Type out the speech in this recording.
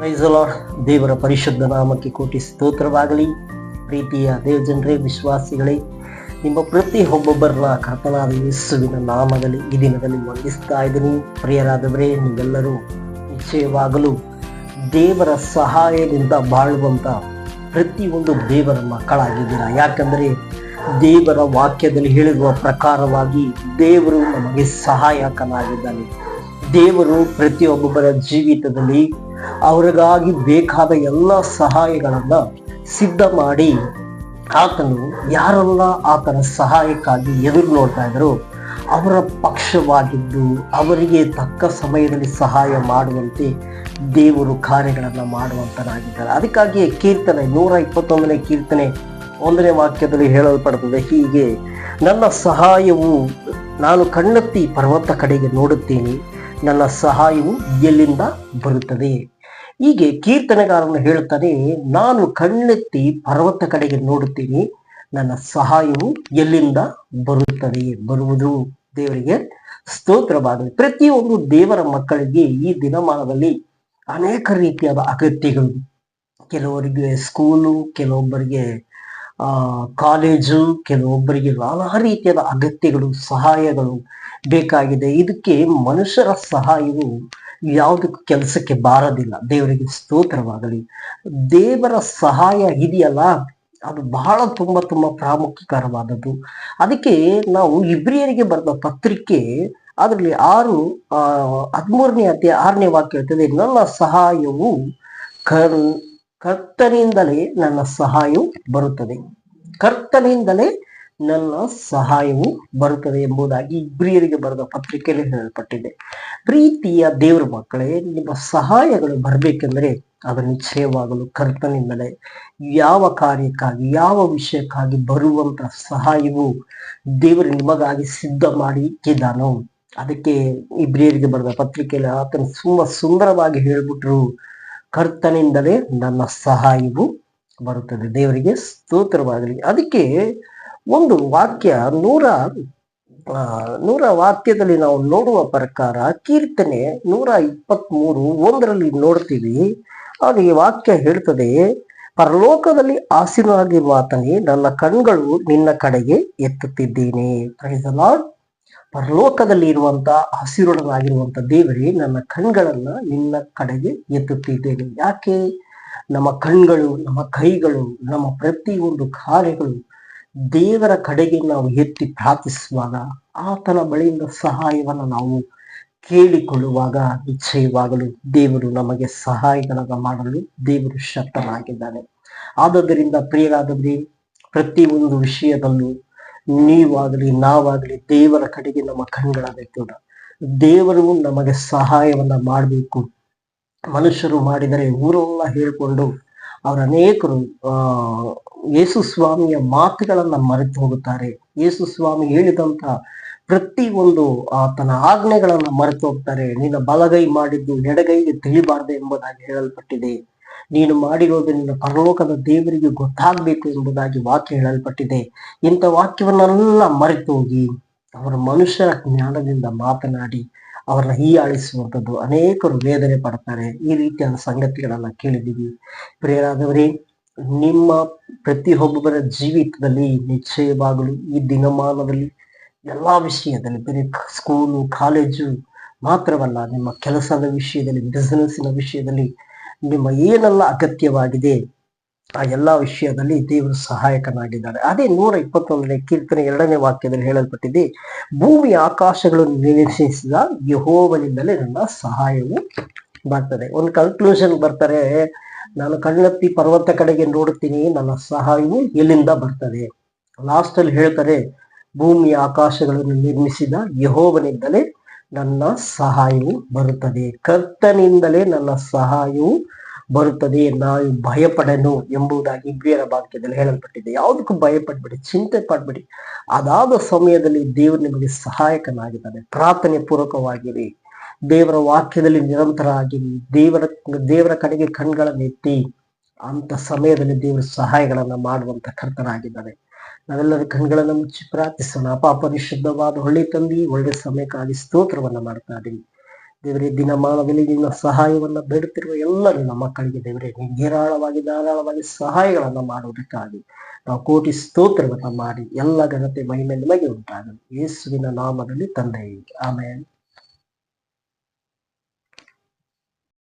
Price the lord. ದೇವರ ಪರಿಶುದ್ಧ ನಾಮಕ್ಕೆ ಕೋಟಿ ಸ್ತೋತ್ರವಾಗಲಿ. ಪ್ರೀತಿಯ ದೇವಜನರೇ, ವಿಶ್ವಾಸಿಗಳೇ, ನಿಮ್ಮ ಪ್ರತಿ ಒಬ್ಬೊಬ್ಬರನ್ನ ಕರ್ತನಾದ ಯೇಸುವಿನ ನಾಮದಲ್ಲಿ ಈ ದಿನದಲ್ಲಿ ವಂದಿಸ್ತಾ ಇದ್ದೀನಿ. ಪ್ರಿಯರಾದವರೇ, ನೀವೆಲ್ಲರೂ ನಿಶ್ಚಯವಾಗಲು ದೇವರ ಸಹಾಯದಿಂದ ಬಾಳುವಂತ ಪ್ರತಿಯೊಂದು ದೇವರ ಮಕ್ಕಳಾಗಿದ್ದೀರಾ. ಯಾಕಂದರೆ ದೇವರ ವಾಕ್ಯದಲ್ಲಿ ಹೇಳಿರುವ ಪ್ರಕಾರವಾಗಿ ದೇವರು ನಮಗೆ ಸಹಾಯಕನಾಗಿದ್ದಾನೆ. ದೇವರು ಪ್ರತಿಯೊಬ್ಬೊಬ್ಬರ ಜೀವಿತದಲ್ಲಿ ಅವರಿಗಾಗಿ ಬೇಕಾದ ಎಲ್ಲ ಸಹಾಯಗಳನ್ನ ಸಿದ್ಧ ಮಾಡಿ ಆತನು ಯಾರೆಲ್ಲ ಆತನ ಸಹಾಯಕ್ಕಾಗಿ ಎದುರು ನೋಡ್ತಾ ಇದ್ರು ಅವರ ಪಕ್ಷವಾಗಿದ್ದು ಅವರಿಗೆ ತಕ್ಕ ಸಮಯದಲ್ಲಿ ಸಹಾಯ ಮಾಡುವಂತೆ ದೇವರು ಕಾರ್ಯಗಳನ್ನ ಮಾಡುವಂತನಾಗಿದ್ದಾರೆ. ಅದಕ್ಕಾಗಿಯೇ ಕೀರ್ತನೆ 121ನೇ ಕೀರ್ತನೆ 1ನೇ ವಾಕ್ಯದಲ್ಲಿ ಹೇಳಲ್ಪಡುತ್ತದೆ ಹೀಗೆ: ನನ್ನ ಸಹಾಯವು, ನಾನು ಕಣ್ಣೆತ್ತಿ ಪರ್ವತ ಕಡೆಗೆ ನೋಡುತ್ತೇನೆ, ನನ್ನ ಸಹಾಯವು ಎಲ್ಲಿಂದ ಬರುತ್ತದೆ. ಹೀಗೆ ಕೀರ್ತನೆಗಾರನು ಹೇಳ್ತಾನೆ, ನಾನು ಕಣ್ಣೆತ್ತಿ ಪರ್ವತ ಕಡೆಗೆ ನೋಡುತ್ತೀನಿ, ನನ್ನ ಸಹಾಯವು ಎಲ್ಲಿಂದ ಬರುವುದು. ದೇವರಿಗೆ ಸ್ತೋತ್ರವಾಗಲಿ. ಪ್ರತಿಯೊಂದು ದೇವರ ಮಕ್ಕಳಿಗೆ ಈ ದಿನಮಾನದಲ್ಲಿ ಅನೇಕ ರೀತಿಯಾದ ಅಗತ್ಯಗಳು. ಕೆಲವರಿಗೆ ಸ್ಕೂಲು, ಕೆಲವೊಬ್ಬರಿಗೆ ಕಾಲೇಜು, ಕೆಲವೊಬ್ಬರಿಗೆ ನಾನಾ ರೀತಿಯಾದ ಅಗತ್ಯಗಳು, ಸಹಾಯಗಳು ಬೇಕಾಗಿದೆ. ಇದಕ್ಕೆ ಮನುಷ್ಯರ ಸಹಾಯವು ಯಾವುದಕ್ಕೂ ಕೆಲಸಕ್ಕೆ ಬಾರದಿಲ್ಲ. ದೇವರಿಗೆ ಸ್ತೋತ್ರವಾಗಲಿ. ದೇವರ ಸಹಾಯ ಇದೆಯಲ್ಲ, ಅದು ಬಹಳ ತುಂಬಾ ಪ್ರಾಮುಖ್ಯಕರವಾದದ್ದು. ಅದಕ್ಕೆ ನಾವು ಇಬ್ರಿಯರಿಗೆ ಬರೆದ ಪತ್ರಿಕೆ ಅದರಲ್ಲಿ 13ನೇ ಅಧ್ಯಾಯ 6ನೇ ವಾಕ್ಯ ಹೇಳ್ತದೆ, ನನ್ನ ಸಹಾಯವು ಕರ್ತನಿಂದಲೇ ನನ್ನ ಸಹಾಯವು ಬರುತ್ತದೆ, ಕರ್ತನಿಂದಲೇ ನನ್ನ ಸಹಾಯವು ಬರುತ್ತದೆ ಎಂಬುದಾಗಿ ಇಬ್ರಿಯರಿಗೆ ಬರೆದ ಪತ್ರಿಕೆಯಲ್ಲಿ ಹೇಳಲ್ಪಟ್ಟಿದೆ. ಪ್ರೀತಿಯ ದೇವರ ಮಕ್ಕಳೇ, ನಿಮ್ಮ ಸಹಾಯಗಳು ಬರಬೇಕೆಂದರೆ ಅದು ನಿಶ್ಚಯವಾಗಲು ಕರ್ತನಿಂದಲೇ. ಯಾವ ಕಾರ್ಯಕ್ಕಾಗಿ, ಯಾವ ವಿಷಯಕ್ಕಾಗಿ ಬರುವಂತ ಸಹಾಯವು ದೇವರು ನಿಮಗಾಗಿ ಸಿದ್ಧ ಮಾಡಿ ಇಟ್ಟಿದ್ದಾನೋ. ಅದಕ್ಕೆ ಇಬ್ರಿಯರಿಗೆ ಬರೆದ ಪತ್ರಿಕೆಯಲ್ಲಿ ಆತನು ಸುಂದರವಾಗಿ ಹೇಳ್ಬಿಟ್ರು, ಕರ್ತನಿಂದಲೇ ನನ್ನ ಸಹಾಯವು ಬರುತ್ತದೆ. ದೇವರಿಗೆ ಸ್ತೋತ್ರವಾಗಲಿ. ಅದಕ್ಕೆ ಒಂದು ವಾಕ್ಯ 100 ವಾಕ್ಯದಲ್ಲಿ ನಾವು ನೋಡುವ ಪ್ರಕಾರ ಕೀರ್ತನೆ 123:1 ನೋಡ್ತೀವಿ. ಆಗ ಈ ವಾಕ್ಯ ಹೇಳ್ತದೆ, ಪರಲೋಕದಲ್ಲಿ ಆಸೀನನಾಗಿರುವ ಆತನೇ, ನನ್ನ ಕಣ್ಗಳು ನಿನ್ನ ಕಡೆಗೆ ಎತ್ತುತ್ತಿದ್ದೇನೆ. Price the lord. ಪರಲೋಕದಲ್ಲಿ ಇರುವಂತ ಆಸೀನನಾಗಿರುವಂತ ದೇವರೇ, ನನ್ನ ಕಣ್ಗಳನ್ನ ನಿನ್ನ ಕಡೆಗೆ ಎತ್ತುತ್ತಿದ್ದೇನೆ. ಯಾಕೆ? ನಮ್ಮ ಕಣ್ಗಳು, ನಮ್ಮ ಕೈಗಳು, ನಮ್ಮ ಪ್ರತಿಯೊಂದು ಕಾರ್ಯಗಳು ದೇವರ ಕಡೆಗೆ ನಾವು ಎತ್ತಿ ಪ್ರಾರ್ಥಿಸುವಾಗ, ಆತನ ಬಳಿಯಿಂದ ಸಹಾಯವನ್ನು ನಾವು ಕೇಳಿಕೊಳ್ಳುವಾಗ ನಿಶ್ಚಯವಾಗಲು ದೇವರು ನಮಗೆ ಸಹಾಯಗಳನ್ನು ಮಾಡಲು ದೇವರು ಶಕ್ತನಾಗಿದ್ದಾನೆ. ಆದುದರಿಂದ ಪ್ರಿಯರಾದವರೇ, ಪ್ರತಿಯೊಂದು ವಿಷಯದಲ್ಲೂ ನೀವಾಗಲಿ ನಾವಾಗಲಿ ದೇವರ ಕಡೆಗೆ ನಮ್ಮ ಕಣ್ಗಳಾಗೈತೋಣ. ದೇವರು ನಮಗೆ ಸಹಾಯವನ್ನ ಮಾಡಬೇಕು. ಮನುಷ್ಯರು ಮಾಡಿದರೆ ಊರೆಲ್ಲ ಹೇಳಿಕೊಂಡು ಅನೇಕರು ಯೇಸು ಸ್ವಾಮಿಯ ಮಾತುಗಳನ್ನ ಮರೆತು ಹೋಗುತ್ತಾರೆ. ಯೇಸು ಸ್ವಾಮಿ ಹೇಳಿದಂತ ಪ್ರತಿಯೊಂದು ಆತನ ಆಜ್ಞೆಗಳನ್ನ ಮರೆತು ಹೋಗ್ತಾರೆ. ನಿನ್ನ ಬಲಗೈ ಮಾಡಿದ್ದು ಎಡಗೈಗೆ ತಿಳಿಬಾರದು ಎಂಬುದಾಗಿ ಹೇಳಲ್ಪಟ್ಟಿದೆ. ನೀನು ಮಾಡಿರೋದು ನಿನ್ನ ಪರಲೋಕದ ದೇವರಿಗೆ ಗೊತ್ತಾಗಬೇಕು ಎಂಬುದಾಗಿ ವಾಕ್ಯ ಹೇಳಲ್ಪಟ್ಟಿದೆ. ಇಂಥ ವಾಕ್ಯವನ್ನೆಲ್ಲ ಮರೆತು ಹೋಗಿ ಅವರ ಮನುಷ್ಯರ ಜ್ಞಾನದಿಂದ ಮಾತನಾಡಿ ಅವರನ್ನ ಹೀಯಾಳಿಸುವಂಥದ್ದು, ಅನೇಕರು ವೇದನೆ ಪಡ್ತಾರೆ. ಈ ರೀತಿಯಾದ ಸಂಗತಿಗಳನ್ನ ಕೇಳಿದ್ದೀವಿ. ಪ್ರಿಯರಾದವರೇ, ನಿಮ್ಮ ಪ್ರತಿಯೊಬ್ಬರ ಜೀವಿತದಲ್ಲಿ ನಿಶ್ಚಯವಾಗಲು ಈ ದಿನಮಾನದಲ್ಲಿ ಎಲ್ಲಾ ವಿಷಯದಲ್ಲಿ, ಬರೀ ಸ್ಕೂಲು ಕಾಲೇಜು ಮಾತ್ರವಲ್ಲ, ನಿಮ್ಮ ಕೆಲಸದ ವಿಷಯದಲ್ಲಿ, ಬಿಸಿನೆಸ್ಸಿನ ವಿಷಯದಲ್ಲಿ, ನಿಮ್ಮ ಏನೆಲ್ಲ ಅಗತ್ಯವಾಗಿದೆ ಆ ಎಲ್ಲಾ ವಿಷಯದಲ್ಲಿ ದೇವರು ಸಹಾಯಕನಾಗಿದ್ದಾರೆ. ಅದೇ 121ನೇ ಕೀರ್ತನೆ 2ನೇ ವಾಕ್ಯದಲ್ಲಿ ಹೇಳಲ್ಪಟ್ಟಿದೆ, ಭೂಮಿ ಆಕಾಶಗಳನ್ನು ನಿರ್ಮಿಸಿದ ಯೆಹೋವನಿಂದಲೇ ನನ್ನ ಸಹಾಯವು ಬರ್ತದೆ. ಒಂದು ಕನ್ಕ್ಲೂಷನ್ ಬರ್ತಾರೆ, ನಾನು ಕಣ್ಣೆತ್ತಿ ಪರ್ವತ ಕಡೆಗೆ ನೋಡುತ್ತೀನಿ, ನನ್ನ ಸಹಾಯವು ಎಲ್ಲಿಂದ ಬರ್ತದೆ. ಲಾಸ್ಟ್ ಅಲ್ಲಿ ಹೇಳ್ತಾರೆ, ಭೂಮಿ ಆಕಾಶಗಳನ್ನು ನಿರ್ಮಿಸಿದ ಯೆಹೋವನಿಂದಲೇ ನನ್ನ ಸಹಾಯವು ಬರುತ್ತದೆ, ಕರ್ತನಿಂದಲೇ ನನ್ನ ಸಹಾಯವು ಬರುತ್ತದೆ, ನಾವು ಭಯಪಡನು ಎಂಬುದಾಗಿ ಇಬ್ರಿಯರ ವಾಕ್ಯದಲ್ಲಿ ಹೇಳಲ್ಪಟ್ಟಿದೆ. ಯಾವುದಕ್ಕೂ ಭಯಪಡ್ಬೇಡಿ, ಚಿಂತೆ ಪಡ್ಬೇಡಿ. ಅದಾದ ಸಮಯದಲ್ಲಿ ದೇವರು ನಿಮಗೆ ಸಹಾಯಕನಾಗಿದ್ದಾನೆ. ಪ್ರಾರ್ಥನೆ ಪೂರ್ವಕವಾಗಿರಿ, ದೇವರ ವಾಕ್ಯದಲ್ಲಿ ನಿರಂತರ ಆಗಿರಿ, ದೇವರ ಕಡೆಗೆ ಕಣ್ಗಳನ್ನು ಎತ್ತಿ ಅಂತ ಸಮಯದಲ್ಲಿ ದೇವರ ಸಹಾಯಗಳನ್ನ ಮಾಡುವಂತ ಕರ್ತನಾಗಿದ್ದಾನೆ. ನಾವೆಲ್ಲರ ಕಣ್ಗಳನ್ನು ಮುಚ್ಚಿ ಪ್ರಾರ್ಥಿಸೋಣ. ಪರಿಶುದ್ಧವಾದ ಒಳ್ಳೆ ತಂದಿ, ಒಳ್ಳೆ ಸಮಯಕ್ಕಾಗಿ ಸ್ತೋತ್ರವನ್ನ ಮಾಡ್ತಾ ಇದೀವಿ. ದೇವರೇ, ದಿನಮಾನದಲ್ಲಿ ನಿನ್ನ ಸಹಾಯವನ್ನ ಬೇಡುತ್ತಿರುವ ಎಲ್ಲ ನಿನ್ನ ಮಕ್ಕಳಿಗೆ ದೇವರೇ, ನೀನು ಧಾರಾಳವಾಗಿ ಸಹಾಯಗಳನ್ನ ಮಾಡುವುದಕ್ಕಾಗಿ ನಾವು ಕೋಟಿ ಸ್ತೋತ್ರವನ್ನ ಮಾಡಿ ಎಲ್ಲ ಘನತೆ ಮಹಿಮೆ ನಿಮಗೆ ಉಂಟಾಗಲಿ. ಯೇಸುವಿನ ನಾಮದಲ್ಲಿ ತಂದೆಯೇ, ಆಮೆನ್.